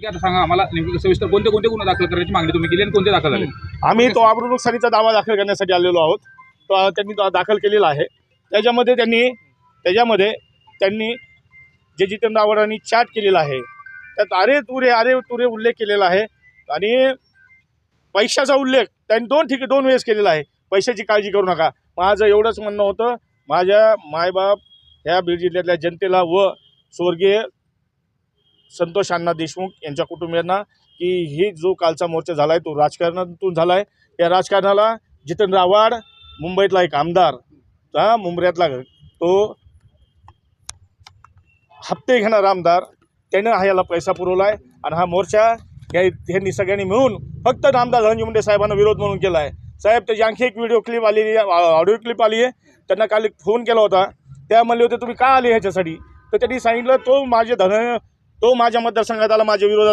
आता सांगा आम्हाला नेमकं सविस्तर कोणते कोणते गुन्हे दाखल करण्याची मागणी तुम्ही केली आणि कोणते दाखल झाले? आम्ही तो अब्रू नुकसानीचा दावा दाखल करण्यासाठी आलेलो आहोत. तो त्यांनी दाखल केलेला आहे. त्याच्यामध्ये त्यांनी जे जितेंद्र आव्हाडांनी चॅट केलेला आहे त्यात अरे तुरे उल्लेख केलेला आहे आणि पैशाचा उल्लेख त्यांनी दोन वेळेस केलेला आहे. पैशाची काळजी करू नका. माझं एवढंच म्हणणं होतं माझ्या मायबाप ह्या बीड जिल्ह्यातल्या जनतेला व स्वर्गीय संतोष अण्णा देशमुख यांच्या कुटुंबियांना की ही जो कालचा मोर्चा झाला आहे तो राजकारणातून झाला आहे. या राजकारणाला जितेंद्र आव्हाड मुंबईतला एक आमदार मुंबऱ्यातला तो हप्ते घेणारा आमदार त्यानं ह्याला पैसा पुरवला आहे आणि हा मोर्चा ह्यांनी सगळ्यांनी मिळून फक्त आमदार धनंजय मुंडे साहेबांना विरोध म्हणून केला आहे. साहेब त्याची आणखी एक व्हिडिओ क्लिप आलेली ऑडिओ क्लिप आली आहे. त्यांना काल फोन केला होता. त्या म्हणले होते तुम्ही का आले ह्याच्यासाठी तर त्यांनी सांगितलं तो माझ्या मतदारसंघात आला माझ्या विरोधात